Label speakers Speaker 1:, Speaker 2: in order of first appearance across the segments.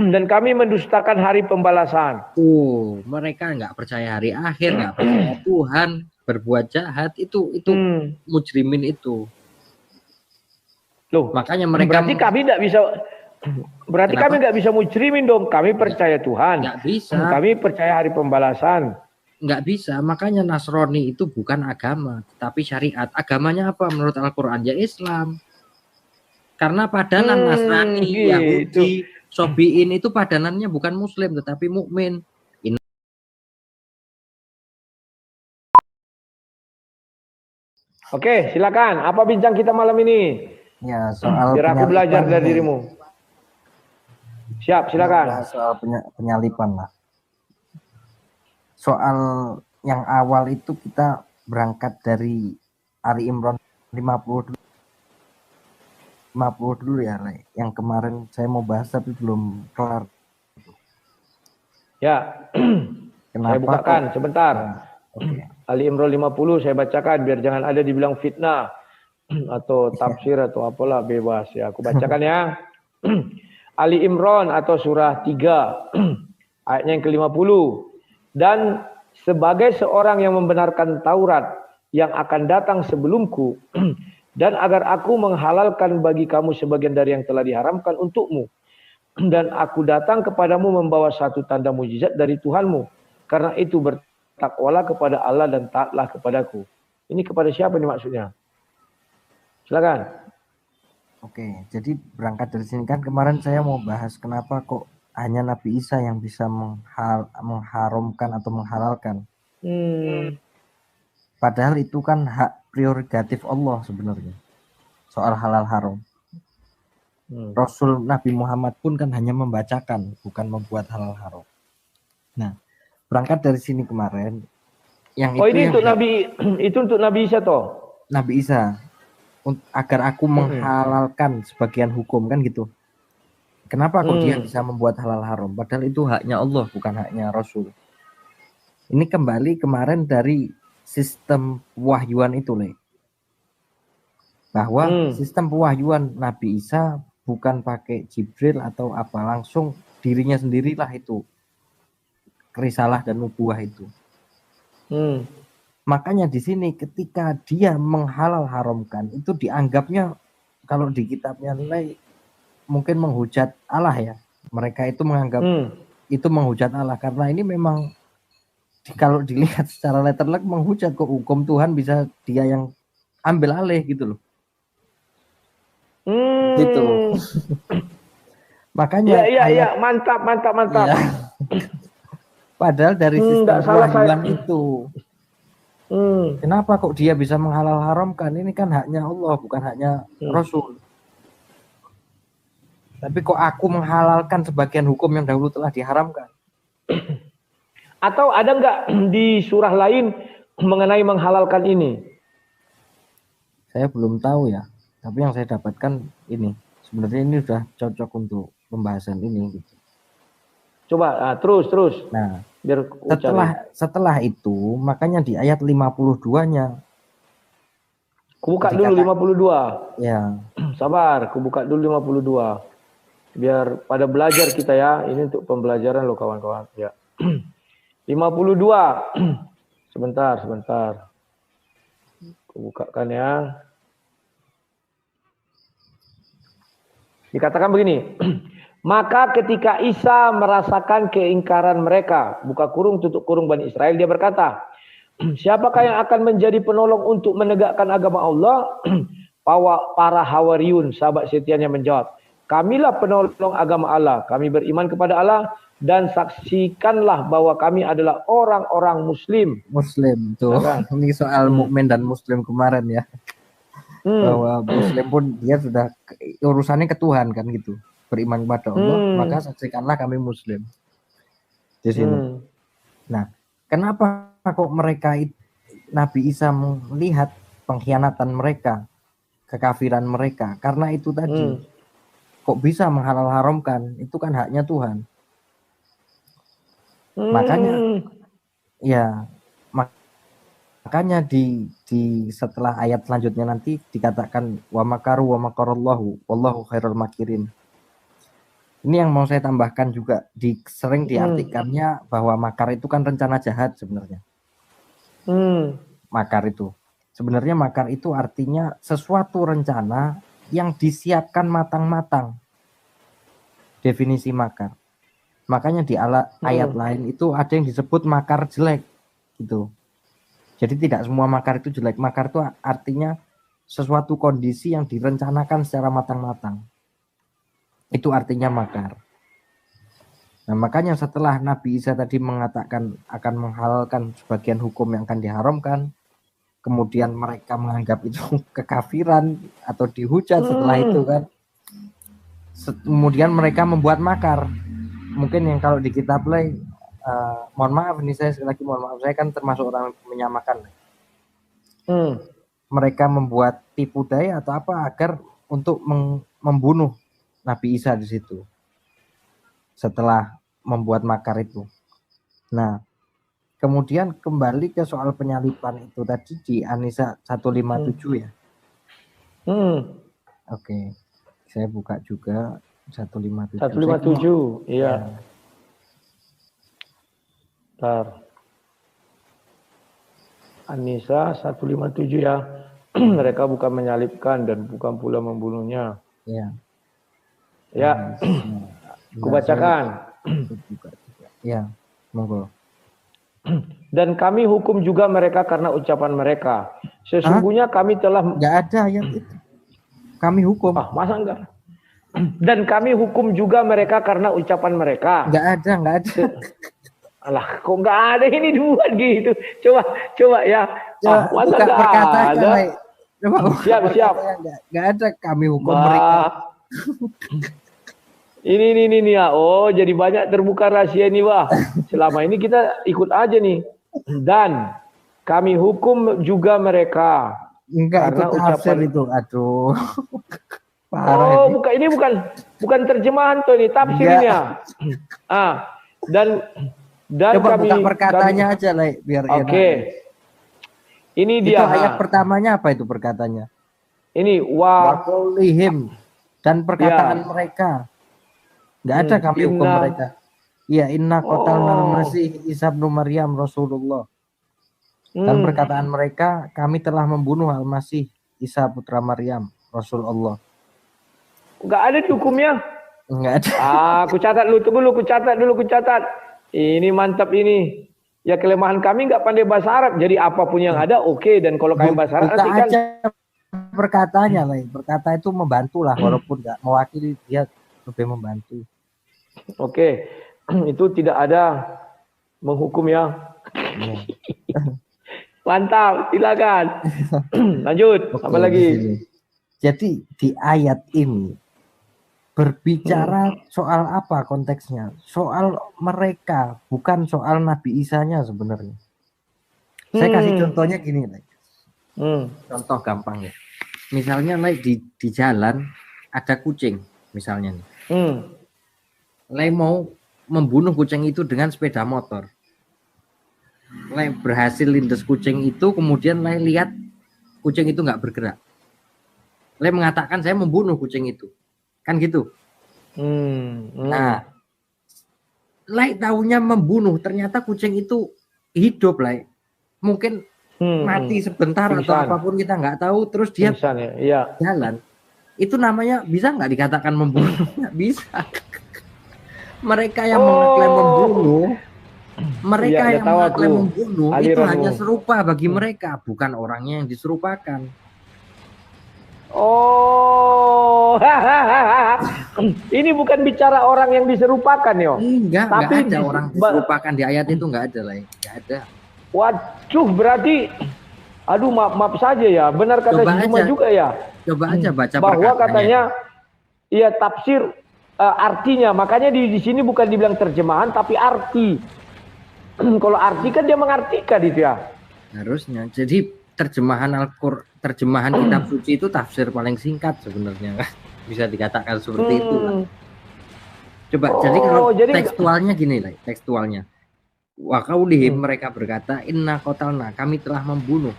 Speaker 1: dan kami mendustakan hari pembalasan.
Speaker 2: Mereka nggak percaya hari akhir, nggak percaya Tuhan, berbuat jahat, itu mujrimin itu.
Speaker 1: Loh,
Speaker 2: makanya mereka
Speaker 1: berarti kami nggak bisa. Berarti
Speaker 2: Kenapa?
Speaker 1: kami nggak bisa mujrimin dong. Kami percaya Tuhan.
Speaker 2: Nggak bisa.
Speaker 1: Kami percaya hari pembalasan.
Speaker 2: Nggak bisa. Makanya Nasrani itu bukan agama, tapi syariat. Agamanya apa menurut Al-Quran? Ya Islam. Karena padanan Nasrani,
Speaker 1: gitu.
Speaker 2: Yahudi, Sobiin itu padanannya bukan Muslim, tetapi mukmin.
Speaker 1: Oke, silakan. Apa bincang kita malam ini?
Speaker 3: Ya, soal
Speaker 1: biar aku belajar dari dirimu. Siap, silakan.
Speaker 3: Soal penyalipan lah. Soal yang awal itu kita berangkat dari Ali Imran 50 dulu ya, yang kemarin saya mau bahas tapi belum kelar.
Speaker 1: Ya.
Speaker 3: Kenapa
Speaker 1: saya bukakan sebentar.
Speaker 3: Ya, okay.
Speaker 1: Ali Imran 50 saya bacakan biar jangan ada dibilang fitnah atau tafsir atau apalah, bebas ya. Aku bacakan ya. Ali Imran atau surah 3 ayatnya yang ke-50. Dan sebagai seorang yang membenarkan Taurat yang akan datang sebelumku dan agar aku menghalalkan bagi kamu sebagian dari yang telah diharamkan untukmu, dan aku datang kepadamu membawa satu tanda mujizat dari Tuhanmu, karena itu bertakwalah kepada Allah dan taatlah kepadaku. Ini kepada siapa nih maksudnya? Silakan.
Speaker 3: Oke, jadi berangkat dari sini kan kemarin saya mau bahas kenapa kok hanya Nabi Isa yang bisa mengharamkan atau menghalalkan. Padahal itu kan hak prerogatif Allah sebenarnya. Soal halal haram. Rasul Nabi Muhammad pun kan hanya membacakan, bukan membuat halal haram. Nah, berangkat dari sini kemarin yang
Speaker 1: ini untuk Nabi, itu untuk Nabi Isa toh?
Speaker 3: Nabi Isa, agar aku menghalalkan sebagian hukum kan gitu. Kenapa kok dia bisa membuat halal haram? Padahal itu haknya Allah, bukan haknya Rasul. Ini kembali kemarin dari sistem pewahyuan itu, bahwa sistem pewahyuan Nabi Isa bukan pakai Jibril atau apa, langsung dirinya sendirilah itu risalah dan nubuah itu. Makanya di sini ketika dia menghalal haramkan itu dianggapnya, kalau di kitabnya nilai mungkin menghujat Allah ya. Mereka itu menganggap itu menghujat Allah, karena ini memang kalau dilihat secara letterlek menghujat, kok hukum Tuhan bisa dia yang ambil alih gitu loh. Gitu. Makanya
Speaker 1: iya, mantap. Ya.
Speaker 3: Padahal dari sistem pewahyuan itu, kenapa kok dia bisa menghalal haramkan? Ini kan haknya Allah, bukan haknya Rasul. Tapi kok aku menghalalkan sebagian hukum yang dahulu telah diharamkan?
Speaker 1: Atau ada nggak di surah lain mengenai menghalalkan ini?
Speaker 3: Saya belum tahu ya. Tapi yang saya dapatkan ini. Sebenarnya ini sudah cocok untuk pembahasan ini. Gitu.
Speaker 1: Coba terus.
Speaker 3: Nah, biar setelah itu, makanya di ayat 52-nya.
Speaker 1: Kubuka dulu 52.
Speaker 3: Ya.
Speaker 1: Sabar, kubuka dulu 52. Biar pada belajar kita ya. Ini untuk pembelajaran loh kawan-kawan. Ya. 52. Sebentar. Kubukakan ya. Dikatakan begini. Maka ketika Isa merasakan keingkaran mereka, buka kurung tutup kurung Bani Israel, dia berkata, siapakah yang akan menjadi penolong untuk menegakkan agama Allah? Para Hawariun, sahabat setianya menjawab, kamilah penolong agama Allah. Kami beriman kepada Allah dan saksikanlah bahwa kami adalah orang-orang Muslim.
Speaker 3: Muslim tuh. Ini soal mukmin dan Muslim kemarin ya. Bahwa Muslim pun dia sudah urusannya ke Tuhan kan gitu. Beriman kepada Allah, maka saksikanlah kami Muslim. Di sini. Nah, kenapa kok mereka Nabi Isa melihat pengkhianatan mereka, kekafiran mereka? Karena itu tadi. Kok bisa menghalal haramkan? Itu kan haknya Tuhan. Makanya di setelah ayat selanjutnya nanti dikatakan wa makaru wa makarallahu wallahu khairul makirin. Ini yang mau saya tambahkan juga, sering
Speaker 1: Hmm.
Speaker 3: diartikannya bahwa makar itu kan rencana jahat sebenarnya. Makar itu. Sebenarnya makar itu artinya sesuatu rencana yang disiapkan matang-matang. Definisi makar. Makanya di ayat lain itu ada yang disebut makar jelek gitu. Jadi tidak semua makar itu jelek. Makar itu artinya sesuatu kondisi yang direncanakan secara matang-matang. Itu artinya makar. Nah, makanya setelah Nabi Isa tadi mengatakan akan menghalalkan sebagian hukum yang akan diharamkan, kemudian mereka menganggap itu kekafiran atau dihujat setelah itu kan. Kemudian mereka membuat makar. Mungkin yang kalau di kitab lain, mohon maaf ini saya sekali lagi mohon maaf, saya kan termasuk orang menyamakan. Mereka membuat tipu daya atau apa agar untuk membunuh Nabi Isa di situ. Setelah membuat makar itu. Nah, kemudian kembali ke soal penyalipan itu tadi di An-Nisa 157 ya. Oke. Saya buka juga 157.
Speaker 1: 157, iya. Bentar. An-Nisa 157 ya. Mereka bukan menyalibkan dan bukan pula membunuhnya.
Speaker 3: Ya.
Speaker 1: Ya. Kubacakan.
Speaker 3: Ya, monggo.
Speaker 1: Dan kami hukum juga mereka karena ucapan mereka. Sesungguhnya kami telah...
Speaker 3: Nggak ada ayat itu. Kami hukum.
Speaker 1: Masa enggak? Dan kami hukum juga mereka karena ucapan mereka.
Speaker 3: Nggak ada.
Speaker 1: Alah, kok nggak ada ini dibuat gitu. Coba ya. Masa nggak ada? Siap.
Speaker 3: Nggak ada kami hukum mereka.
Speaker 1: Ini ya. Oh, jadi banyak terbuka rahasia ini, wah. Selama ini kita ikut aja nih. Dan kami hukum juga mereka.
Speaker 3: Enggak, itu tafsir itu. Aduh.
Speaker 1: Parah ini bukan terjemahan tuh ini, tafsirnya. Dan
Speaker 3: coba
Speaker 1: kami
Speaker 3: buka perkataannya aja lah biar enak.
Speaker 1: Oke. Ini dia.
Speaker 3: Itu ayat pertamanya apa itu perkataannya?
Speaker 1: Ini
Speaker 3: waqaulihim dan perkataan mereka. Enggak ada kami hukum mereka. Iya, inna qatalnal masih Isa bin Maryam Rasulullah. Dan perkataan mereka, kami telah membunuh Al-Masih Isa putra Maryam Rasulullah.
Speaker 1: Enggak ada di hukumnya.
Speaker 3: Enggak ada.
Speaker 1: Aku catat dulu, tunggu dulu, ku catat. Ini mantap ini. Ya kelemahan kami enggak pandai bahasa Arab. Jadi apapun yang ada oke. Dan kalau kami bahasa Arab nanti kan
Speaker 3: perkataannya lah. Perkata itu membantu lah walaupun enggak mewakili, dia lebih membantu.
Speaker 1: Oke. Itu tidak ada menghukum ya. Mantap, silakan. Lanjut, apa lagi?
Speaker 3: Jadi di ayat ini berbicara soal apa konteksnya? Soal mereka, bukan soal Nabi Isa-nya sebenarnya. Saya kasih contohnya gini, contoh gampang ya. Misalnya di jalan ada kucing, misalnya nih. Mau membunuh kucing itu dengan sepeda motor. Berhasil lindas kucing itu, kemudian lihat kucing itu nggak bergerak. Mengatakan saya membunuh kucing itu, kan gitu. Nah, tahunya membunuh, ternyata kucing itu hidup, mungkin mati sebentar atau apapun kita nggak tahu, terus dia jalan. Itu namanya bisa nggak dikatakan membunuh? Nggak bisa. Mereka yang mengklaim membunuh, yang mengklaim membunuh itu hanya serupa bagi mereka, bukan orangnya yang diserupakan.
Speaker 1: Ini bukan bicara orang yang diserupakan ya.
Speaker 3: Enggak ada orang diserupakan di ayat itu, enggak ada enggak ada.
Speaker 1: Waduh, berarti maaf saja ya, benar kata si Juma juga ya.
Speaker 3: Coba aja baca
Speaker 1: bahwa katanya iya tafsir artinya, makanya di sini bukan dibilang terjemahan tapi arti. Kalau arti kan dia mengartikan itu ya.
Speaker 3: Harusnya. Jadi terjemahan kitab suci itu tafsir paling singkat sebenarnya. Bisa dikatakan seperti itu lah. Coba jadi kalau tekstualnya gini lah, tekstualnya. Wa qaulihim, mereka berkata, inna qatalna, kami telah membunuh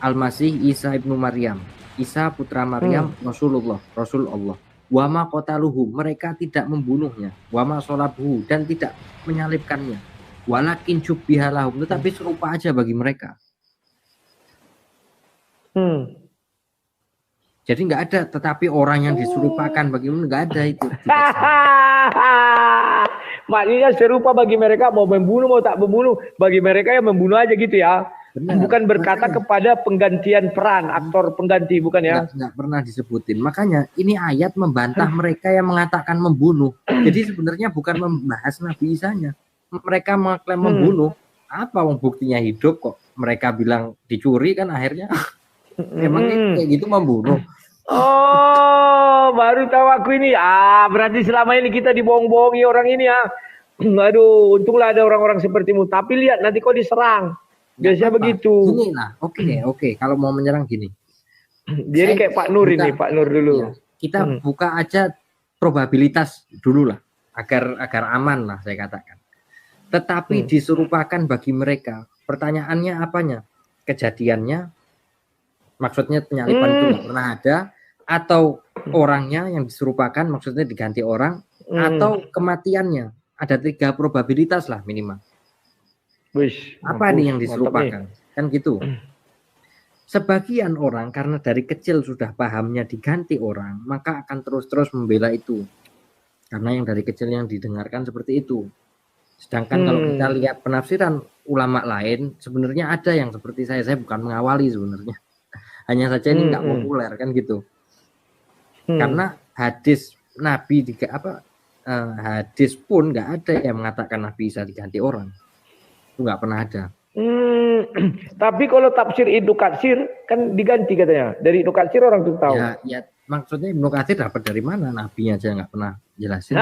Speaker 3: Al-Masih Isa ibnu Maryam, Isa putra Maryam Rasulullah, Rasul Allah.
Speaker 2: Wama qataluhu, mereka tidak membunuhnya. Wama sholabuhu, dan tidak menyalibkannya. Walakin syubbiha lahum, tetapi serupa aja bagi mereka. Jadi nggak ada, tetapi orang yang diserupakan bagi mereka nggak ada itu.
Speaker 1: Maknanya serupa bagi mereka, mau membunuh mau tak membunuh, bagi mereka yang membunuh aja gitu ya. Benar, bukan berkata kepada penggantian peran, aktor pengganti, bukan ya?
Speaker 2: Nggak pernah disebutin. Makanya ini ayat membantah mereka yang mengatakan membunuh. Jadi sebenarnya bukan membahas Nabi Isa-nya. Mereka mengklaim membunuh. Apa buktinya hidup kok? Mereka bilang dicuri kan akhirnya. Memang kayak gitu membunuh.
Speaker 1: Oh, baru tahu aku ini. Berarti selama ini kita dibohong-bohongi orang ini ya. Aduh, untunglah ada orang-orang sepertimu. Tapi lihat nanti kau diserang. Biasanya begitu.
Speaker 2: Gini lah, oke. Kalau mau menyerang gini.
Speaker 1: Dia ini kayak Pak Nur ini, Pak Nur dulu.
Speaker 2: Ya, kita buka aja probabilitas dulu lah, agar aman lah saya katakan. Tetapi diserupakan bagi mereka. Pertanyaannya apanya? Kejadiannya, maksudnya penyaliban itu nggak pernah ada, atau orangnya yang diserupakan, maksudnya diganti orang, atau kematiannya. Ada 3 probabilitas lah minimal. Apa nih yang diserupakan? Kan gitu. Sebagian orang karena dari kecil sudah pahamnya diganti orang, maka akan terus-terus membela itu. Karena yang dari kecil yang didengarkan seperti itu. Sedangkan kalau kita lihat penafsiran ulama lain, sebenarnya ada yang seperti saya bukan mengawali sebenarnya. Hanya saja ini nggak populer kan gitu. Karena hadis Nabi hadis pun nggak ada yang mengatakan Nabi Isa diganti orang. Itu nggak pernah ada.
Speaker 1: Tapi kalau tafsir Ibnu Katsir kan diganti katanya. Dari Ibnu Katsir orang tuh tahu.
Speaker 2: Ya maksudnya Ibnu Katsir dapat dari mana? Nabi aja nggak pernah jelasin.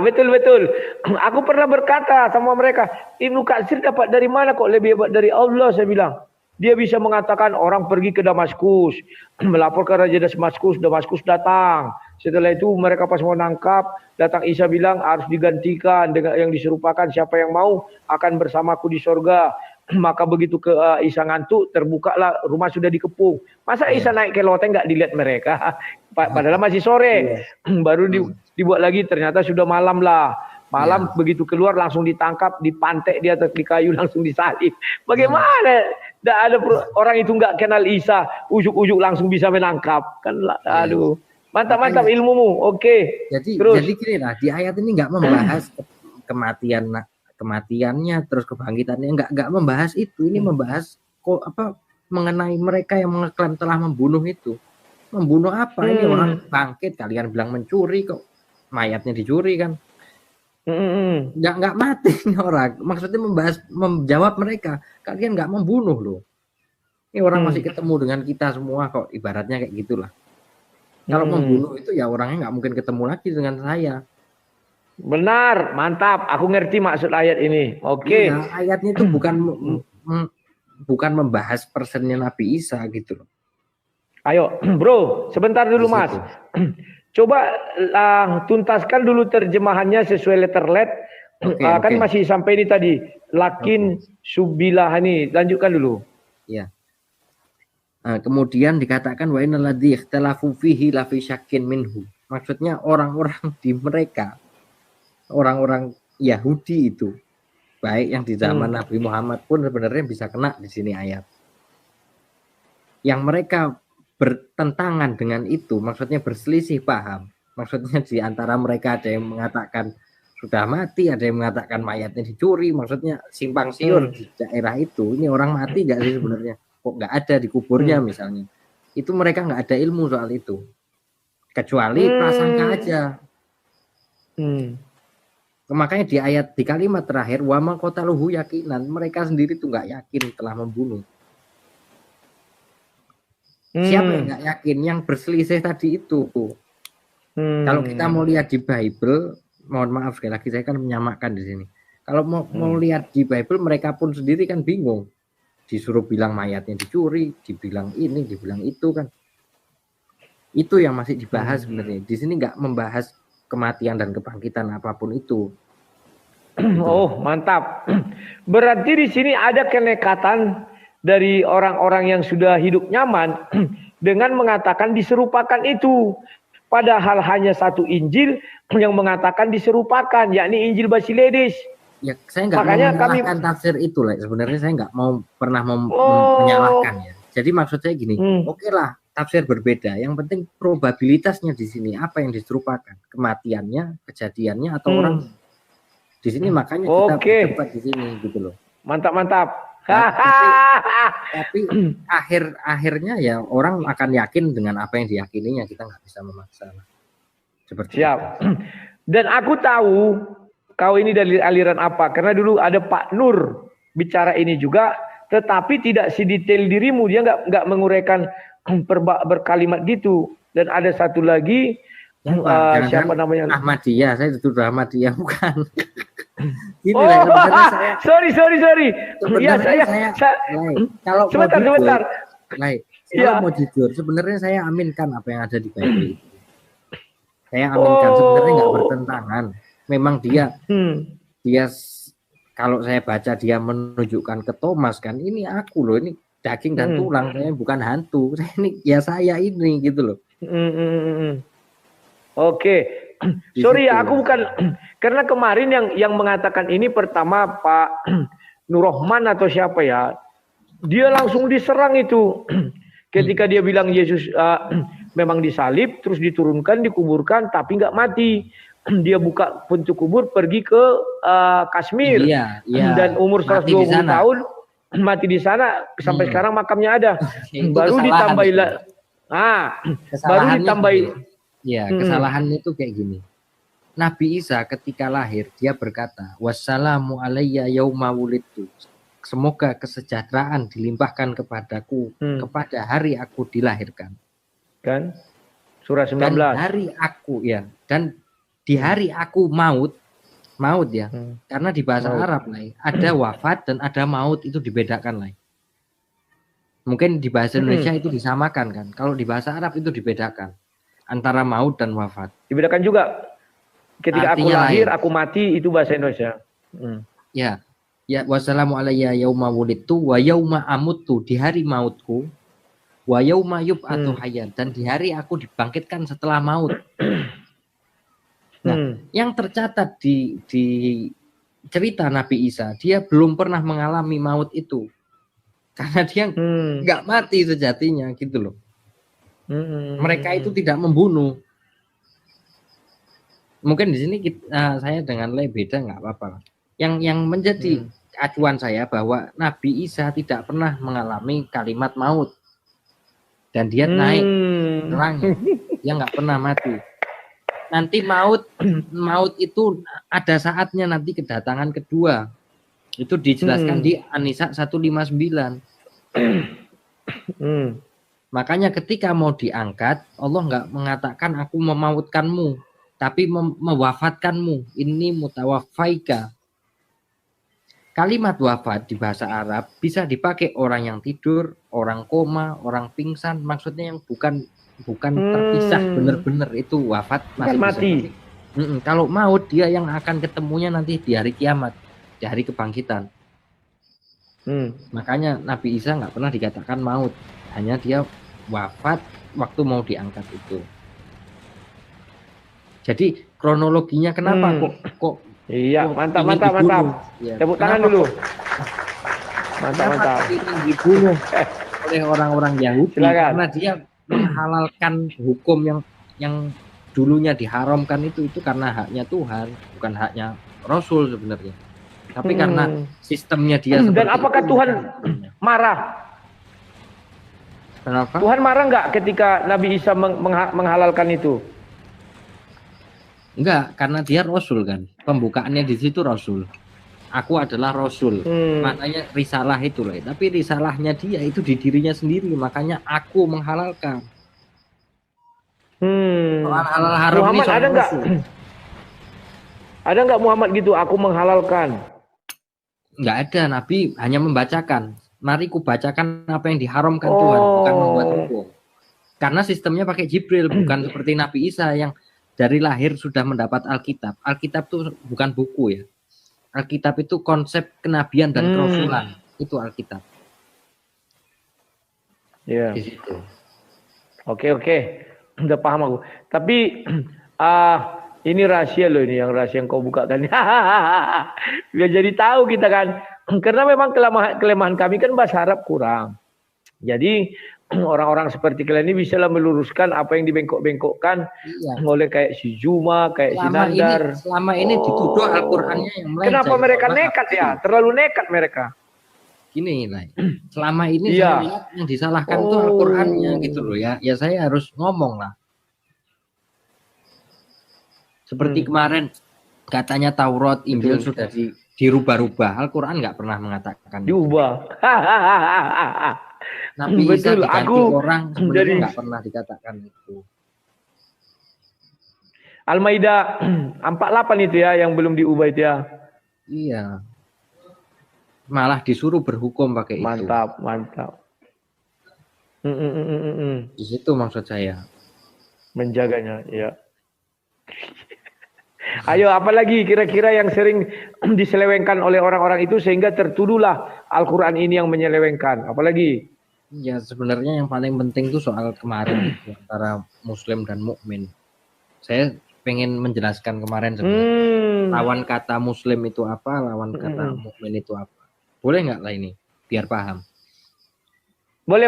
Speaker 1: Betul. Aku pernah berkata sama mereka, Ibnu Katsir dapat dari mana kok lebih hebat dari Allah, saya bilang. Dia bisa mengatakan orang pergi ke Damaskus, melapor ke Raja Damaskus datang. Setelah itu mereka pas mau nangkap, datang Isa bilang harus digantikan dengan yang diserupakan, siapa yang mau akan bersamaku di sorga. Maka begitu ke Isa ngantuk, terbukalah rumah sudah dikepung. Masa Isa naik ke loteng nggak dilihat mereka? Padahal masih sore. Baru dibuat lagi, ternyata sudah malam lah. Malam begitu keluar langsung ditangkap, dipantek di atas di kayu, langsung disalib. Bagaimana? Tidak ada orang itu nggak kenal Isa, ujuk-ujuk langsung bisa menangkap. Kan, aduh. Mantap ilmumu. Oke.
Speaker 2: Jadi gini lah, di ayat ini nggak membahas kematiannya terus kebangkitannya, nggak membahas itu. Ini membahas mengenai mereka yang mengeklaim telah membunuh itu. Membunuh apa? Ini orang bangkit, kalian bilang mencuri kok, mayatnya dicuri kan. Nggak mati orang. Maksudnya menjawab mereka, kalian nggak membunuh loh. Ini orang masih ketemu dengan kita semua kok, ibaratnya kayak gitulah. Kalau membunuh itu ya orangnya nggak mungkin ketemu lagi dengan saya.
Speaker 1: Benar, mantap. Aku ngerti maksud ayat ini. Oke.
Speaker 2: Nah, ayatnya itu bukan membahas persennya Nabi Isa gitu loh.
Speaker 1: Ayo, bro, sebentar dulu Mas. Coba tuntaskan dulu terjemahannya sesuai letterlet. Kan masih sampai ini tadi. Lakin subilah ini. Lanjutkan dulu.
Speaker 2: Ya. Kemudian dikatakan wa innal ladzi ikhtalafu fihi la fi syakkin minhu. Maksudnya orang-orang di mereka, orang-orang Yahudi itu, baik yang di zaman Nabi Muhammad pun sebenarnya bisa kena di sini ayat. Yang mereka bertentangan dengan itu, maksudnya berselisih paham. Maksudnya di antara mereka ada yang mengatakan sudah mati, ada yang mengatakan mayatnya dicuri, maksudnya simpang siur di daerah itu. Ini orang mati nggak sih sebenarnya? Kok nggak ada di kuburnya misalnya? Itu mereka nggak ada ilmu soal itu, kecuali prasangka aja. Makanya di kalimat terakhir wama qataluhu yakinan, mereka sendiri tuh nggak yakin telah membunuh. Siapa yang nggak yakin? Yang berselisih tadi itu. Kalau kita mau lihat di Bible, mohon maaf sekali lagi saya kan menyamakan di sini. Kalau mau lihat di Bible, mereka pun sendiri kan bingung. Disuruh bilang mayatnya dicuri, dibilang ini, dibilang itu kan. Itu yang masih dibahas sebenarnya. Di sini nggak membahas kematian dan kebangkitan apapun itu.
Speaker 1: Oh, mantap. Berarti di sini ada kenekatan dari orang-orang yang sudah hidup nyaman dengan mengatakan diserupakan itu. Padahal hanya satu Injil yang mengatakan diserupakan, yakni Injil Basiledes.
Speaker 2: Ya, saya nggak mau
Speaker 1: Makanya
Speaker 2: menyalahkan tafsir itu lah. Sebenarnya saya nggak mau pernah
Speaker 1: Oh.
Speaker 2: menyalahkan ya. Jadi maksud saya gini,
Speaker 1: Hmm.
Speaker 2: oke lah tafsir berbeda. Yang penting probabilitasnya di sini apa yang diserupakan, kematiannya, kejadiannya atau orang. Di sini makanya kita berdebat di sini gitu loh.
Speaker 1: Mantap.
Speaker 2: Tapi akhirnya ya orang akan yakin dengan apa yang diyakininya, kita nggak bisa memaksa. Seperti
Speaker 1: siap. Itu. Dan aku tahu kau ini dari aliran apa, karena dulu ada Pak Nur bicara ini juga, tetapi tidak sedetail dirimu, dia nggak menguraikan berkalimat gitu. Dan ada satu lagi siapa namanya?
Speaker 2: Ahmadiyah, saya itu Ahmadiyah bukan. Gini
Speaker 1: oh, saya, sorry. Iya saya
Speaker 2: kalau
Speaker 1: sebentar.
Speaker 2: Kalau mau jujur, sebenarnya saya aminkan apa yang ada di Bible itu. Saya aminkan, sebenarnya nggak bertentangan. Memang dia kalau saya baca dia menunjukkan ke Thomas kan, ini aku loh, ini daging dan tulang, saya bukan hantu, saya ini gitu loh.
Speaker 1: Oke. Sorry ya, aku bukan, karena kemarin yang mengatakan ini pertama Pak Nurrohman atau siapa ya, dia langsung diserang itu ketika dia bilang Yesus memang disalib, terus diturunkan, dikuburkan, tapi nggak mati. Dia buka pintu kubur, pergi ke Kashmir, dan umur 120 tahun mati di sana, sampai sekarang makamnya ada. Baru ditambahin baru ditambahin.
Speaker 2: Ya, kesalahan itu kayak gini. Nabi Isa ketika lahir dia berkata, "Wassalamu alayya yauma wulidtu." Semoga kesejahteraan dilimpahkan kepadaku kepada hari aku dilahirkan.
Speaker 1: Kan? Surah 19.
Speaker 2: Dan hari aku dan di hari aku maut ya. Karena di bahasa Arab ada wafat dan ada maut, itu dibedakan lah. Mungkin di bahasa Indonesia itu disamakan kan. Kalau di bahasa Arab itu dibedakan antara maut dan wafat.
Speaker 1: Dibedakan juga. Ketika artinya aku lahir, aku mati, itu bahasa Indonesia.
Speaker 2: Ya, wassalamu alayya yauma wulidtu wa yauma amuttu, di hari mautku, wa yauma yub'atsu hayyan, dan di hari aku dibangkitkan setelah maut. Nah, yang tercatat di cerita Nabi Isa, dia belum pernah mengalami maut itu. Karena dia nggak mati sejatinya gitu loh. Mereka itu tidak membunuh. Mungkin di sini saya dengan beda, nggak apa-apa. Yang menjadi acuan saya bahwa Nabi Isa tidak pernah mengalami kalimat maut, dan dia naik terangnya, dia nggak pernah mati. Nanti maut itu ada saatnya, nanti kedatangan kedua. Itu dijelaskan di An-Nisa 159. Makanya ketika mau diangkat, Allah nggak mengatakan aku memautkanmu, tapi mewafatkanmu. Ini mutawaffaika. Kalimat wafat di bahasa Arab bisa dipakai orang yang tidur, orang koma, orang pingsan. Maksudnya yang bukan terpisah benar-benar, itu wafat masih
Speaker 1: mati.
Speaker 2: Kalau maut, dia yang akan ketemunya nanti di hari kiamat, di hari kebangkitan. Makanya Nabi Isa nggak pernah dikatakan maut, hanya dia wafat waktu mau diangkat itu. Jadi kronologinya kenapa kok
Speaker 1: iya, mantap.
Speaker 2: Ya,
Speaker 1: tepuk tangan dulu. Mantap.
Speaker 2: Ini dibunuh oleh orang-orang Yahudi.
Speaker 1: Silakan.
Speaker 2: Karena dia menghalalkan hukum yang dulunya diharamkan itu karena haknya Tuhan, bukan haknya Rasul sebenarnya. Tapi karena sistemnya dia
Speaker 1: dan apakah Tuhan marah?
Speaker 2: Kenapa?
Speaker 1: Tuhan marah nggak ketika Nabi Isa menghalalkan itu?
Speaker 2: Enggak, karena dia Rasul kan. Pembukaannya di situ Rasul. Aku adalah Rasul. Maknanya risalah itu lah. Tapi risalahnya dia itu di dirinya sendiri. Makanya aku menghalalkan. Soal halal haram
Speaker 1: Muhammad
Speaker 2: ini
Speaker 1: ada nggak? Ada nggak Muhammad gitu? Aku menghalalkan.
Speaker 2: Nggak ada. Nabi hanya membacakan. Mari ku bacakan apa yang diharamkan Tuhan, bukan membuat hukum. Karena sistemnya pakai Jibril, bukan seperti Nabi Isa yang dari lahir sudah mendapat Alkitab. Alkitab itu bukan buku ya. Alkitab itu konsep kenabian dan kerasulan. Itu Alkitab.
Speaker 1: Ya.
Speaker 2: Di situ.
Speaker 1: Oke. Udah paham aku. Tapi ini rahasia loh, ini yang rahasia yang kau buka tadi. Biar jadi tahu kita kan. Karena memang kelemahan kami kan bahasa Arab kurang. Jadi orang-orang seperti kalian ini bisa meluruskan apa yang dibengkok-bengkokkan oleh kayak si Juma, kayak si Nandar.
Speaker 2: Selama ini dituduh Al-Qur'annya yang melenceng.
Speaker 1: Kenapa mereka nekat ya? Terlalu nekat mereka.
Speaker 2: Gini lah, selama ini saya lihat yang disalahkan itu Al-Qur'annya gitu loh ya. Ya saya harus ngomong lah. Seperti kemarin katanya Taurat, Injil sudah dirubah-rubah. Al-Qur'an nggak pernah mengatakan
Speaker 1: diubah.
Speaker 2: Nabi Isa diganti orang sebenarnya nggak pernah dikatakan itu.
Speaker 1: Al-Maidah 48 itu ya yang belum diubah itu ya.
Speaker 2: Iya. Malah disuruh berhukum pakai itu.
Speaker 1: Mantap.
Speaker 2: Di situ maksud saya.
Speaker 1: Menjaganya, ya. Ayo, apalagi kira-kira yang sering diselewengkan oleh orang-orang itu sehingga tertuduhlah Al-Quran ini yang menyelewengkan. Apalagi?
Speaker 2: Ya sebenarnya yang paling penting itu soal kemarin antara Muslim dan mukmin. Saya pengen menjelaskan kemarin sebenarnya. Lawan kata Muslim itu apa, lawan kata mukmin itu apa. Boleh nggak lah ini, biar paham?
Speaker 1: Boleh.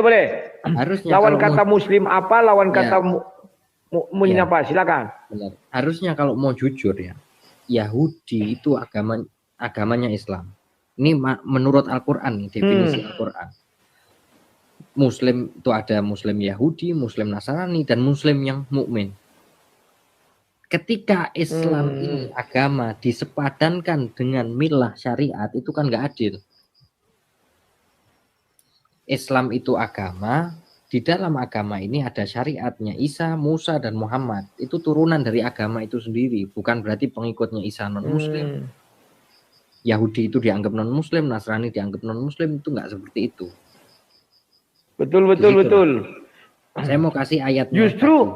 Speaker 2: Harusnya
Speaker 1: lawan kata Muslim apa, lawan kata mukmin apa? Silakan.
Speaker 2: Benar. Harusnya kalau mau jujur ya, Yahudi itu agamanya Islam. Ini menurut Al-Quran, definisi Al-Quran. Muslim itu ada Muslim Yahudi, Muslim Nasrani, dan Muslim yang mukmin. Ketika Islam ini agama disepadankan dengan milah syariat, itu kan nggak adil. Islam itu agama, di dalam agama ini ada syariatnya Isa, Musa, dan Muhammad. Itu turunan dari agama itu sendiri, bukan berarti pengikutnya Isa non-Muslim. Yahudi itu dianggap non-Muslim, Nasrani dianggap non-Muslim, itu nggak seperti itu.
Speaker 1: Betul.
Speaker 2: Saya mau kasih ayatnya.
Speaker 1: Justru,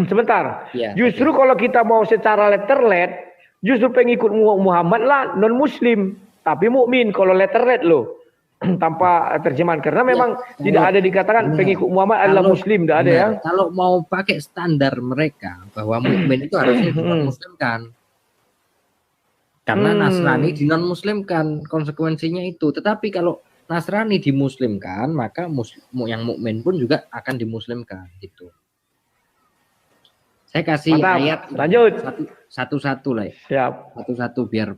Speaker 1: sebentar.
Speaker 2: Ya,
Speaker 1: justru kalau kita mau secara letterlet, justru pengikut Muhammad lah non-Muslim, tapi mukmin kalau letterlet loh. Tanpa terjemahan karena memang tidak ada dikatakan pengikut Muhammad adalah Muslim, tidak ada ya.
Speaker 2: Kalau mau pakai standar mereka bahwa mukmin itu harusnya non-Muslimkan. Karena Nasrani di non-Muslimkan, konsekuensinya itu. Tetapi kalau Nasrani dimuslimkan, maka yang mukmin pun juga akan dimuslimkan gitu. Saya kasih ayat
Speaker 1: lanjut
Speaker 2: satu-satu lah.
Speaker 1: Siap.
Speaker 2: Satu-satu biar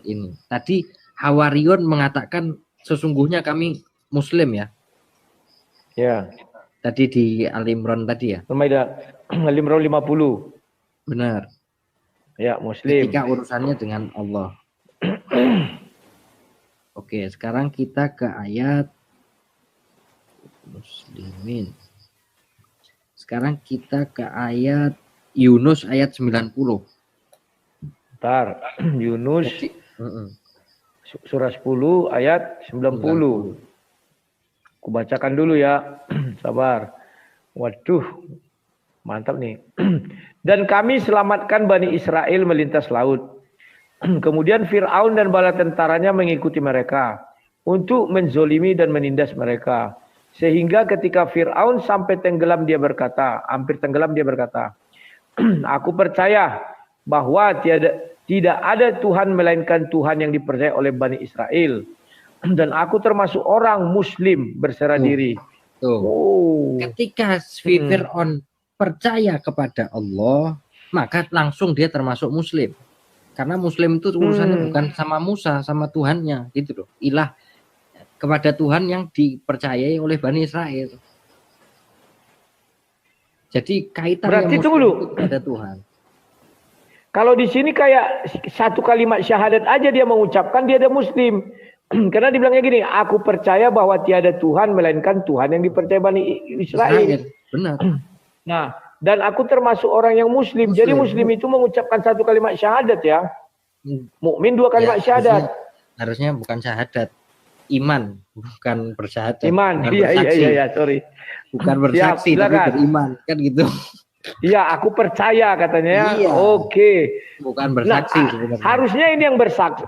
Speaker 2: ini. Tadi Hawariyun mengatakan sesungguhnya kami Muslim ya.
Speaker 1: Ya.
Speaker 2: Tadi di Al-Imran tadi ya.
Speaker 1: Al-Imran 50.
Speaker 2: Benar.
Speaker 1: Ya, Muslim.
Speaker 2: Ketika urusannya dengan Allah. Oke, sekarang kita ke ayat Muslimin. Sekarang kita ke ayat Yunus ayat 90.
Speaker 1: Bentar, Yunus surah 10 ayat 90. Aku bacakan dulu ya. Sabar. Waduh, mantap nih. Dan kami selamatkan Bani Israel melintas laut. Kemudian Fir'aun dan bala tentaranya mengikuti mereka untuk menzolimi dan menindas mereka. Sehingga ketika Fir'aun sampai tenggelam dia berkata, hampir tenggelam dia berkata, aku percaya bahwa tidak ada Tuhan melainkan Tuhan yang dipercaya oleh Bani Israel. Dan aku termasuk orang Muslim berserah diri.
Speaker 2: Ketika Fir'aun percaya kepada Allah, maka langsung dia termasuk Muslim. Karena Muslim itu urusannya bukan sama Musa, sama Tuhannya, gitu loh. Ilah kepada Tuhan yang dipercayai oleh Bani Israel. Jadi kaitannya
Speaker 1: berarti
Speaker 2: Muslim
Speaker 1: itu
Speaker 2: kepada Tuhan.
Speaker 1: Kalau di sini kayak satu kalimat syahadat aja dia mengucapkan dia ada Muslim. Karena dibilangnya gini, aku percaya bahwa tiada Tuhan melainkan Tuhan yang dipercaya Bani Israel.
Speaker 2: Benar.
Speaker 1: Nah, dan aku termasuk orang yang Muslim. Jadi Muslim itu mengucapkan satu kalimat syahadat ya. Mukmin dua kalimat syahadat.
Speaker 2: Harusnya bukan syahadat, iman, bukan bersyahadat.
Speaker 1: Iman, iya, sorry.
Speaker 2: Bukan bersaksi, tapi beriman, kan gitu.
Speaker 1: Iya, aku percaya katanya. Iya. Oke.
Speaker 2: Bukan bersaksi sebenarnya.
Speaker 1: Harusnya ini yang bersaksi.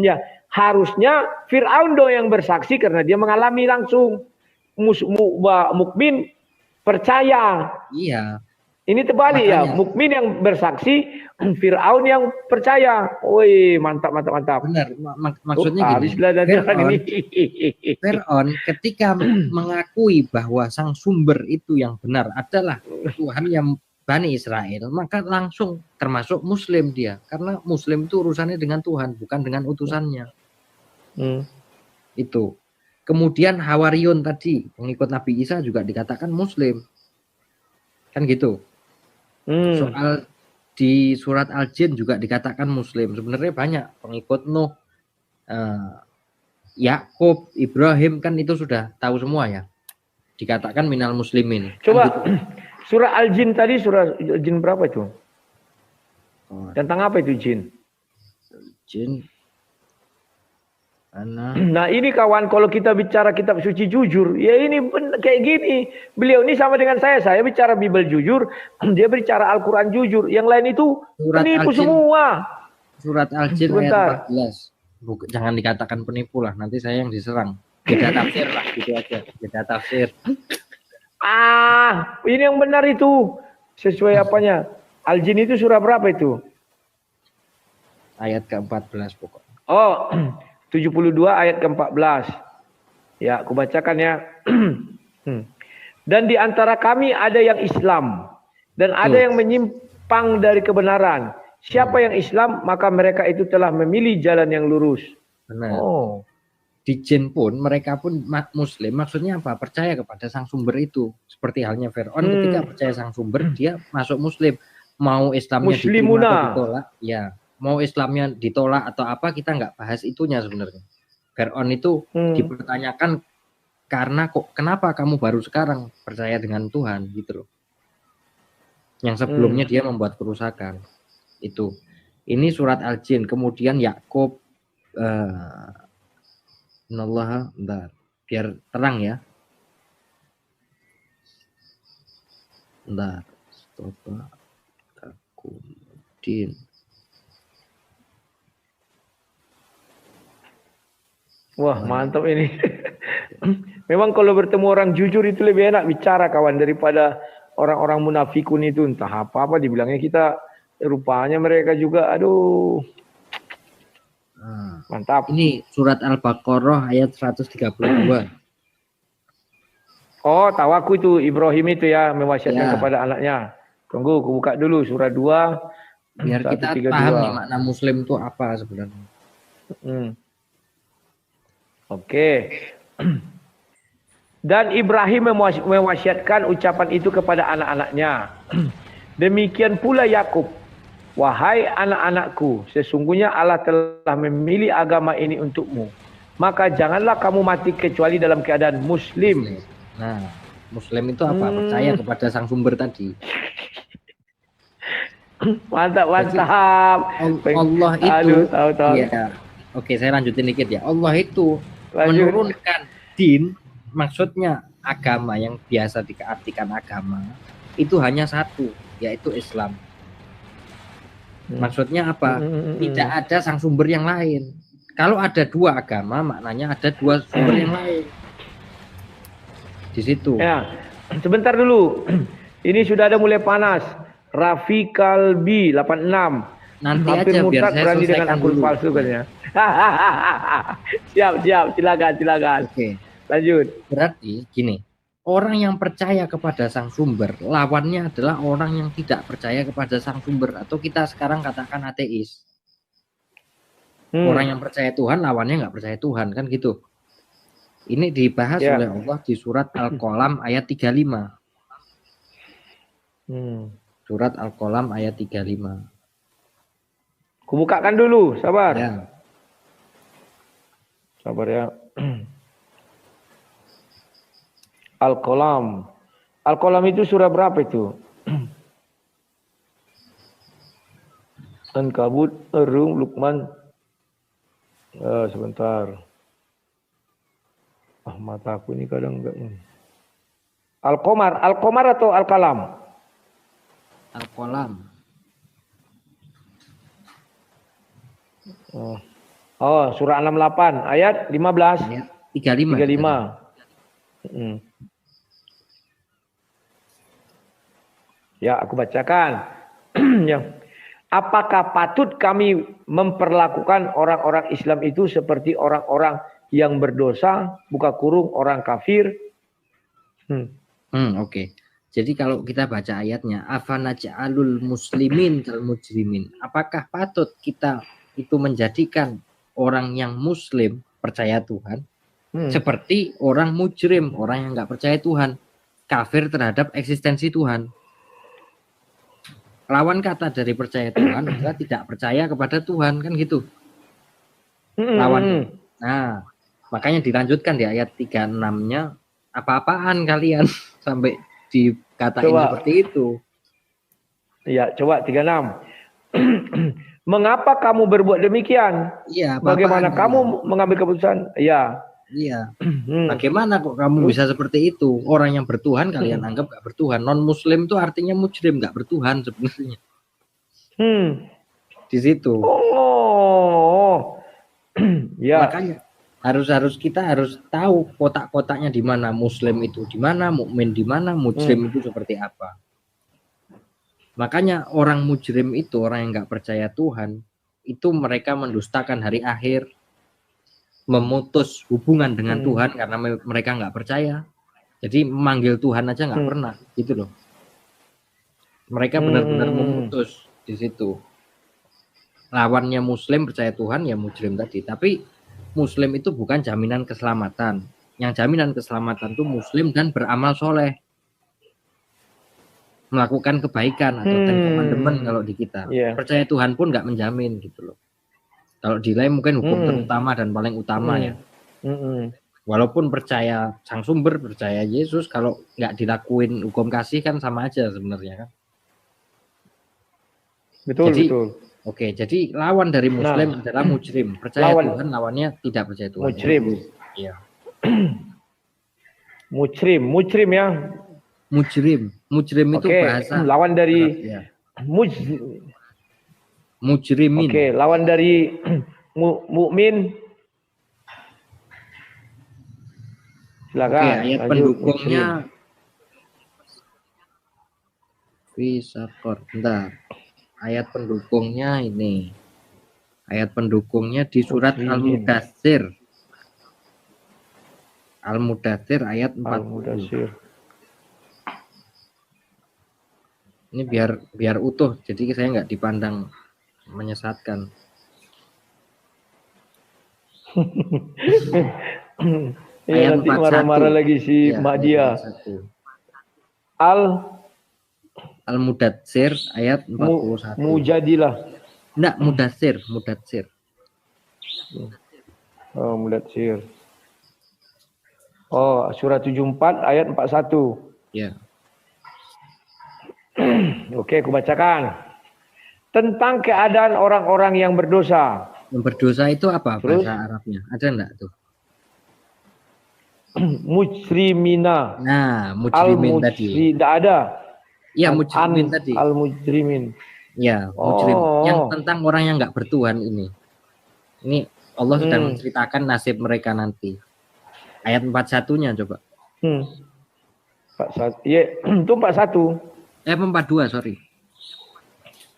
Speaker 1: Ya, harusnya Fir'aun dong yang bersaksi karena dia mengalami langsung. Mukmin percaya.
Speaker 2: Iya.
Speaker 1: Ini terbalik ya,
Speaker 2: Makanya.
Speaker 1: mukmin yang bersaksi, Fir'aun yang percaya. Woi, mantap, mantap, mantap.
Speaker 2: Benar, maksudnya gini.
Speaker 1: Habislah dari orang ini.
Speaker 2: Fir'aun ketika mengakui bahwa sang sumber itu yang benar adalah Tuhan yang Bani Israel, maka langsung termasuk Muslim dia, karena Muslim itu urusannya dengan Tuhan, bukan dengan utusannya. Itu. Kemudian Hawariyun tadi, pengikut Nabi Isa juga dikatakan Muslim, kan gitu. Soal di surat Al-Jin juga dikatakan Muslim. Sebenarnya banyak pengikut Nuh, Yakub, Ibrahim, kan itu sudah tahu semua ya. Dikatakan minal muslimin.
Speaker 1: Coba
Speaker 2: kan gitu.
Speaker 1: surah Al-Jin tadi, surah Jin berapa itu? Tentang apa itu jin?
Speaker 2: Jin.
Speaker 1: Nah ini kawan, kalau kita bicara kitab suci jujur, ya ini kayak gini. Beliau ini sama dengan saya bicara Bible jujur, dia bicara Al-Quran jujur. Yang lain itu penipu semua.
Speaker 2: Surat Al-Jin ayat 14. Jangan dikatakan penipu lah, nanti saya yang diserang. Beda tafsir lah, gitu aja. Beda tafsir.
Speaker 1: Ini yang benar itu. Sesuai apanya. Al-Jin itu surah berapa itu?
Speaker 2: Ayat ke-14 pokoknya.
Speaker 1: Oh, 72 ayat ke-14. Ya, aku bacakan ya. Dan di antara kami ada yang Islam dan ada yang menyimpang dari kebenaran. Siapa yang Islam, maka mereka itu telah memilih jalan yang lurus.
Speaker 2: Benar. Di jin pun mereka pun Muslim. Maksudnya apa? Percaya kepada sang sumber itu. Seperti halnya Fir'aun ketika percaya sang sumber, dia masuk Muslim. Mau Islamnya diterima atau ditolak, ya. Mau Islamnya ditolak atau apa, kita nggak bahas itunya sebenarnya. Fir'aun itu dipertanyakan karena kenapa kamu baru sekarang percaya dengan Tuhan gitu loh. Yang sebelumnya dia membuat kerusakan. Itu. Ini surat Al-Jin. Kemudian Yakub, Innallaha, biar terang ya. Stopa Takudin.
Speaker 1: Wah, mantap ini. Memang kalau bertemu orang jujur itu lebih enak bicara kawan daripada orang-orang munafikun itu. Entah apa-apa dibilangnya kita, rupanya mereka juga, aduh. Mantap.
Speaker 2: Ini surat Al-Baqarah ayat 132.
Speaker 1: Oh, tahu aku itu Ibrahim itu ya, mewasiatkan kepada anaknya. Tunggu, aku buka dulu surah 2.
Speaker 2: Biar kita paham nih makna muslim itu apa sebenarnya.
Speaker 1: Oke. Dan Ibrahim mewasiatkan ucapan itu kepada anak-anaknya. Demikian pula Yakub. Wahai anak-anakku, sesungguhnya Allah telah memilih agama ini untukmu. Maka janganlah kamu mati kecuali dalam keadaan muslim.
Speaker 2: Nah, muslim itu apa? Percaya kepada sang sumber tadi.
Speaker 1: Mantap, mantap.
Speaker 2: Allah itu,
Speaker 1: tahu.
Speaker 2: Ya. Oke, saya lanjutin dikit ya. Allah itu menurunkan din, maksudnya agama yang biasa diartikan agama, itu hanya satu, yaitu Islam. Maksudnya apa? Tidak ada sang sumber yang lain. Kalau ada dua agama, maknanya ada dua sumber yang lain. Di situ. Ya,
Speaker 1: sebentar dulu. Ini sudah ada mulai panas. Rafi Kalbi 86.
Speaker 2: Nanti hampir aja biar saya
Speaker 1: berani dengan akun palsu kan ya. Siap, silakan.
Speaker 2: Oke.
Speaker 1: Lanjut.
Speaker 2: Berarti gini, orang yang percaya kepada sang sumber, lawannya adalah orang yang tidak percaya kepada sang sumber, atau kita sekarang katakan ateis. Orang yang percaya Tuhan, lawannya nggak percaya Tuhan, kan gitu. Ini dibahas oleh Allah di surat Al-Qalam ayat 35. Surat Al-Qalam ayat 35.
Speaker 1: Kubukakan dulu, sabar.
Speaker 2: Ya.
Speaker 1: Sabar ya. Al-Qalam. Al-Qalam itu surah berapa itu? Ankabut, Rum, Luqman. Sebentar. Mataku ini kadang enggak. Al-Qamar atau Al-Qalam?
Speaker 2: Al-Qalam.
Speaker 1: Surah 68 ayat 15.
Speaker 2: Ayat 35.
Speaker 1: Ya, aku bacakan. Ya. Apakah patut kami memperlakukan orang-orang Islam itu seperti orang-orang yang berdosa, buka kurung orang kafir?
Speaker 2: Oke. Jadi kalau kita baca ayatnya, afanaj'alul muslimin kal mujrimin. Apakah patut kita itu menjadikan orang yang muslim percaya Tuhan seperti orang mujrim, orang yang nggak percaya Tuhan, kafir terhadap eksistensi Tuhan? Lawan kata dari percaya Tuhan adalah tidak percaya kepada Tuhan, kan gitu. Lawan. Nah, makanya dilanjutkan di ayat 36-nya, apa-apaan kalian sampai dikatain seperti itu.
Speaker 1: Ya, coba 36. Mengapa kamu berbuat demikian?
Speaker 2: Iya,
Speaker 1: bagaimana kamu mengambil keputusan? Ya.
Speaker 2: Iya. Bagaimana kok kamu bisa seperti itu? Orang yang bertuhan kalian anggap gak bertuhan. Non-muslim itu artinya mujrim, gak bertuhan sebenarnya. Di situ.
Speaker 1: Oh. Ya.
Speaker 2: Makanya kita harus tahu kotak-kotaknya di mana. Muslim itu di mana, mukmin di mana, mujrim itu seperti apa. Makanya orang mujrim itu, orang yang nggak percaya Tuhan, itu mereka mendustakan hari akhir, memutus hubungan dengan Tuhan karena mereka nggak percaya. Jadi memanggil Tuhan aja nggak pernah, gitu loh. Mereka benar-benar memutus di situ. Lawannya Muslim percaya Tuhan ya mujrim tadi. Tapi Muslim itu bukan jaminan keselamatan. Yang jaminan keselamatan itu Muslim dan beramal soleh, melakukan kebaikan atau Ten Commandment kalau di kita. Percaya Tuhan pun nggak menjamin gitu loh. Kalau di lain mungkin hukum terutama dan paling utama ya. Walaupun percaya sang sumber, percaya Yesus, kalau nggak dilakuin hukum kasih kan sama aja sebenarnya kan.
Speaker 1: Betul.
Speaker 2: Oke, jadi lawan dari Muslim adalah mujrim. Percaya Tuhan, lawannya tidak percaya Tuhan.
Speaker 1: Mujrim.
Speaker 2: Iya.
Speaker 1: Mujrim ya.
Speaker 2: Mujrim itu bahasa
Speaker 1: lawan dari
Speaker 2: mujrimin.
Speaker 1: Oke, lawan dari mukmin. Silakan.
Speaker 2: Oke, ayat pendukungnya Fisakor. Bentar. Ayat pendukungnya ini. Ayat pendukungnya di surat Al-Mudatsir. Al-Mudatsir ayat 40.
Speaker 1: Al-Mudatsir.
Speaker 2: Ini biar utuh, jadi saya nggak dipandang menyesatkan.
Speaker 1: Ya, nanti marah-marah lagi si Mak dia.
Speaker 2: Al-Mudatsir ayat 41.
Speaker 1: Mujadilah.
Speaker 2: Enggak, Mudatsir.
Speaker 1: Oh, Mudatsir. Oh, surah 74 ayat 41.
Speaker 2: Ya.
Speaker 1: Oke, aku bacakan. Tentang keadaan orang-orang yang berdosa.
Speaker 2: Yang berdosa itu apa bahasa Arabnya? Ada enggak tuh?
Speaker 1: Mujrimina.
Speaker 2: Nah, mujrimin tadi.
Speaker 1: Tidak ada.
Speaker 2: Iya, mujrimin tadi.
Speaker 1: Al-mujrimin.
Speaker 2: Ya, mujrim. Yang tentang orang yang enggak bertuhan ini. Ini Allah sedang menceritakan nasib mereka nanti. Ayat 41-nya coba.
Speaker 1: 41. Ya, itu 41.
Speaker 2: 42, sorry.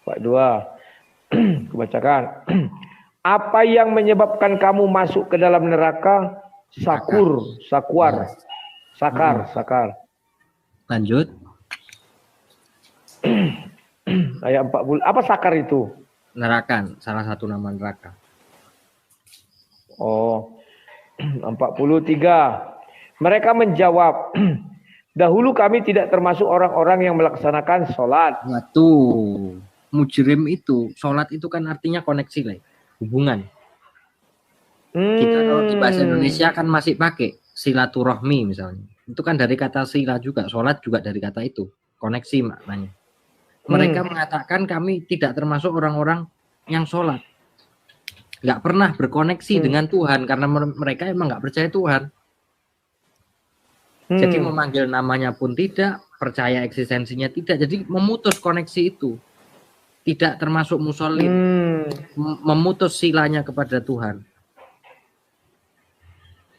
Speaker 1: 42. Kebacakan. Apa yang menyebabkan kamu masuk ke dalam neraka? Sakar.
Speaker 2: Lanjut.
Speaker 1: Ayat 40. Apa sakar itu?
Speaker 2: Neraka, salah satu nama neraka.
Speaker 1: Oh. 43. Mereka menjawab, dahulu kami tidak termasuk orang-orang yang melaksanakan sholat.
Speaker 2: Tuh, mujrim itu, sholat itu kan artinya koneksi lah, hubungan. Kita kalau di bahasa Indonesia kan masih pakai silaturahmi misalnya. Itu kan dari kata sila juga, sholat juga dari kata itu, koneksi maknanya. Mereka mengatakan kami tidak termasuk orang-orang yang sholat. Nggak pernah berkoneksi dengan Tuhan karena mereka emang nggak percaya Tuhan. Jadi memanggil namanya pun tidak, percaya eksistensinya tidak, jadi memutus koneksi itu. Tidak termasuk musholin, memutus silanya kepada Tuhan.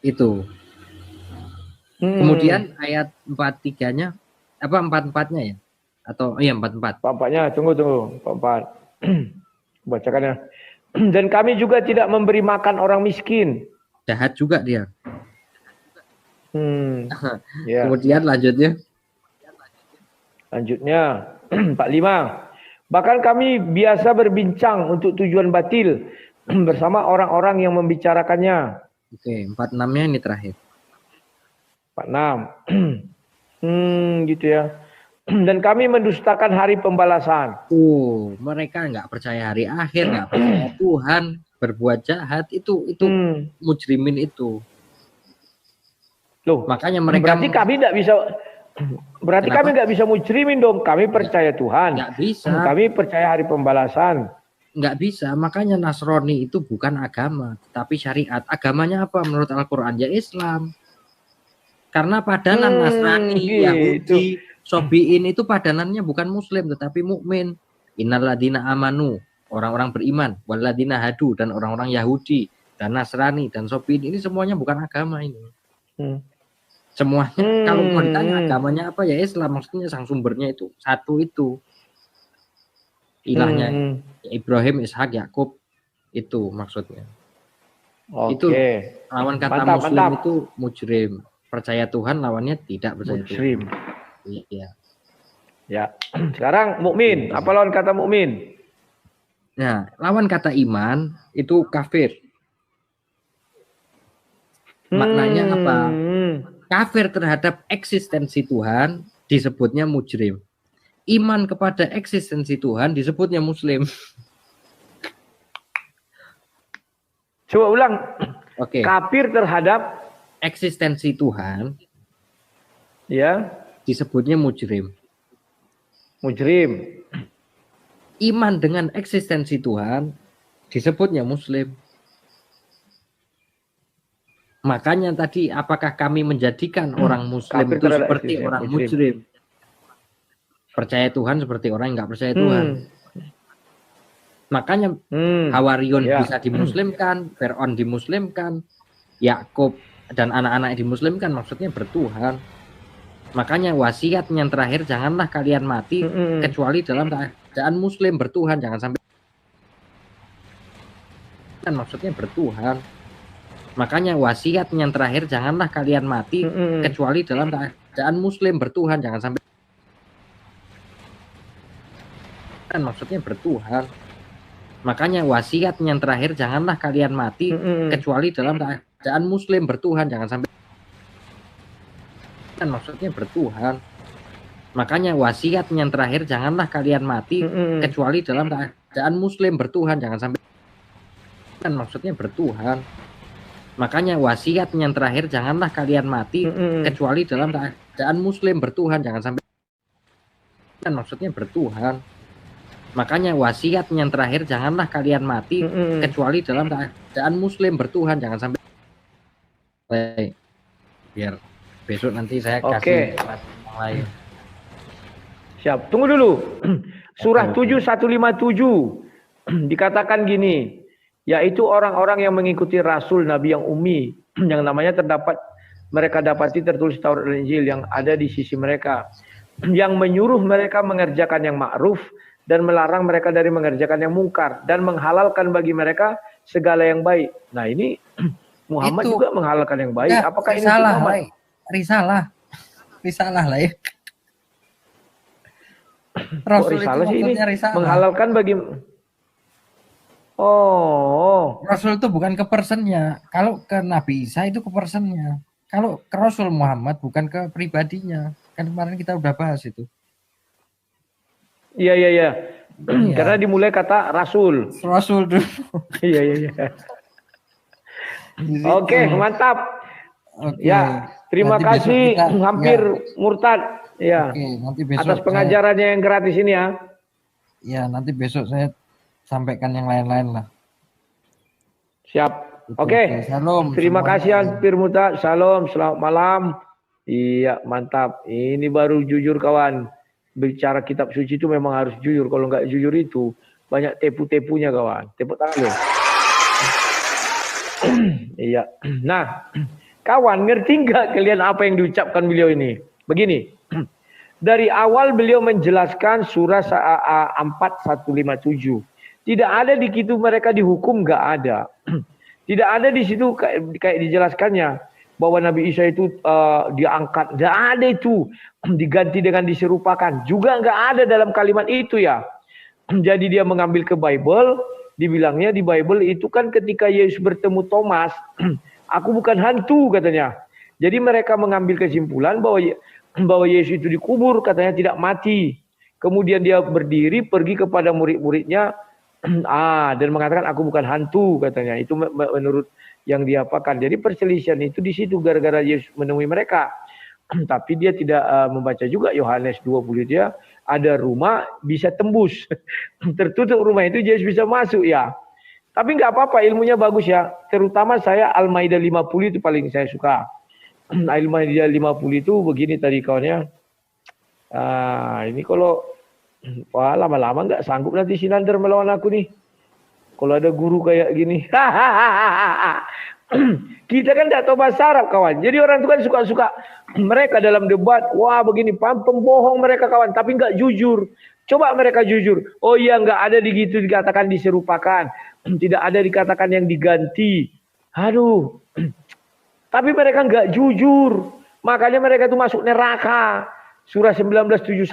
Speaker 2: Itu. Kemudian ayat 43-nya, apa 44-nya ya? atau iya 44.
Speaker 1: Empatnya, tunggu. 44. Bacakan ya. Dan kami juga tidak memberi makan orang miskin.
Speaker 2: Jahat juga dia.
Speaker 1: Ya.
Speaker 2: Kemudian lanjutnya.
Speaker 1: Lanjutnya 45. Bahkan kami biasa berbincang untuk tujuan batil bersama orang-orang yang membicarakannya.
Speaker 2: Oke, 46-nya ini terakhir.
Speaker 1: 46. Gitu ya. Dan kami mendustakan hari pembalasan.
Speaker 2: Mereka nggak percaya hari akhir, nggak percaya Tuhan, berbuat jahat, itu mujrimin itu.
Speaker 1: Loh,
Speaker 2: makanya mereka
Speaker 1: berarti kami nggak bisa. Berarti
Speaker 2: Kenapa?
Speaker 1: kami nggak bisa mujrimin dong. Kami percaya Tuhan.
Speaker 2: Nggak bisa.
Speaker 1: Kami percaya hari pembalasan.
Speaker 2: Nggak bisa. Makanya Nasrani itu bukan agama, tapi syariat. Agamanya apa menurut Al-Quran? Ya Islam. Karena padanan Nasrani, Yahudi, Sobiin itu padanannya bukan Muslim, tetapi mukmin. Innalladzina amanu, orang-orang beriman. Walladzina hadu, dan orang-orang Yahudi, dan Nasrani, dan Sobiin. Ini semuanya bukan agama ini. Semuanya kalau mau ditanya agamanya apa ya Islam, maksudnya sang sumbernya itu satu itu ilahnya Ibrahim, Ishak, Yakub, itu maksudnya. Itu lawan kata Muslim itu mujrim, percaya Tuhan lawannya tidak percaya
Speaker 1: mujrim.
Speaker 2: Tuhan. Iya.
Speaker 1: Ya. Sekarang mukmin, apa lawan kata mukmin?
Speaker 2: Nah, lawan kata iman itu kafir. Maknanya apa? Kafir terhadap eksistensi Tuhan disebutnya mujrim. Iman kepada eksistensi Tuhan disebutnya muslim.
Speaker 1: Coba ulang.
Speaker 2: Oke.
Speaker 1: Kafir terhadap
Speaker 2: eksistensi Tuhan
Speaker 1: ya
Speaker 2: disebutnya mujrim.
Speaker 1: Mujrim.
Speaker 2: Iman dengan eksistensi Tuhan disebutnya muslim. Makanya tadi apakah kami menjadikan orang muslim itu seperti orang mujrim? Percaya Tuhan seperti orang yang nggak percaya Tuhan. Makanya Hawariun bisa dimuslimkan, Fir'aun dimuslimkan, Yakub dan anak-anak dimuslimkan, maksudnya bertuhan. Makanya wasiat yang terakhir, janganlah kalian mati kecuali dalam keadaan muslim bertuhan, jangan sampai kan maksudnya bertuhan. Makanya wasiat yang terakhir, janganlah kalian mati kecuali dalam keadaan muslim bertuhan, jangan sampai kan maksudnya bertuhan. Makanya wasiat yang terakhir, janganlah kalian mati kecuali dalam keadaan muslim bertuhan, jangan sampai kan maksudnya bertuhan. Makanya wasiat yang terakhir, janganlah kalian mati kecuali dalam keadaan muslim bertuhan, jangan sampai kan maksudnya bertuhan. Makanya wasiat yang terakhir, janganlah kalian mati kecuali dalam keadaan muslim bertuhan, jangan sampai kan maksudnya bertuhan. Makanya wasiat yang terakhir, janganlah kalian mati kecuali dalam keadaan muslim bertuhan, jangan sampai biar besok nanti saya kasih yang lain.
Speaker 1: Siap. Tunggu dulu. Surah 7157 dikatakan gini, yaitu orang-orang yang mengikuti Rasul Nabi yang ummi, yang namanya mereka dapati tertulis Taurat dan Injil yang ada di sisi mereka, yang menyuruh mereka mengerjakan yang ma'ruf dan melarang mereka dari mengerjakan yang mungkar dan menghalalkan bagi mereka segala yang baik. Nah ini Muhammad itu juga menghalalkan yang baik. Ya, apakah ini Muhammad?
Speaker 3: Risalah lah ya.
Speaker 1: Rasul risalah sih ini risalah. Menghalalkan bagi
Speaker 3: Rasul itu bukan ke personnya. Kalau ke Nabi Isa itu ke personnya. Kalau ke Rasul Muhammad bukan ke pribadinya. Kan kemarin kita udah bahas itu.
Speaker 1: Iya. Karena dimulai kata Rasul.
Speaker 3: Rasul dulu.
Speaker 1: Iya. Oke, mantap. Ya, terima kasih hampir murtad. Ya.
Speaker 3: Nanti besok
Speaker 1: atas pengajarannya yang gratis ini ya.
Speaker 3: Ya, nanti besok saya sampaikan yang lain-lain lah.
Speaker 1: Siap. Oke.
Speaker 3: Salam.
Speaker 1: Terima kasih hampir murtad. Salam, selamat malam. Iya, mantap. Ini baru jujur kawan. Bicara kitab suci itu memang harus jujur. Kalau nggak jujur itu banyak tepu-tepunya kawan. Tepuk tangan loh. Iya. Nah, kawan ngerti nggak kalian apa yang diucapkan beliau ini? Begini, Dari awal beliau menjelaskan surah 4157. Tidak ada di situ mereka dihukum, nggak ada. Tidak ada di situ kayak dijelaskannya bahwa Nabi Isa itu diangkat. Nggak ada itu. Diganti dengan diserupakan. Juga nggak ada dalam kalimat itu ya. Jadi dia mengambil ke Bible. Dibilangnya di Bible itu kan ketika Yesus bertemu Thomas. Aku bukan hantu katanya. Jadi mereka mengambil kesimpulan bahwa Yesus itu dikubur, katanya tidak mati. Kemudian dia berdiri pergi kepada murid-muridnya dan mengatakan aku bukan hantu katanya. Itu menurut yang diapakan. Jadi perselisihan itu di situ gara-gara Yesus menemui mereka. Tapi dia tidak membaca juga Yohanes 20 dia ada rumah bisa tembus. Tertutup rumah itu Yesus bisa masuk ya. Tapi nggak apa-apa, ilmunya bagus ya. Terutama saya Al-Maidah 50 itu paling saya suka. Al-Maidah 50 itu begini tadi kawannya. Ini kalau wah lama-lama nggak sanggup nanti Sinander melawan aku nih. Kalau ada guru kayak gini. Kita kan tidak tahu bahasa Arab kawan. Jadi orang itu kan suka-suka mereka dalam debat. Wah begini, pembohong mereka kawan. Tapi nggak jujur. Coba mereka jujur. Oh iya nggak ada di gitu dikatakan diserupakan. Tidak ada dikatakan yang diganti. Aduh. Tapi mereka nggak jujur. Makanya mereka itu masuk neraka. Surah 1971.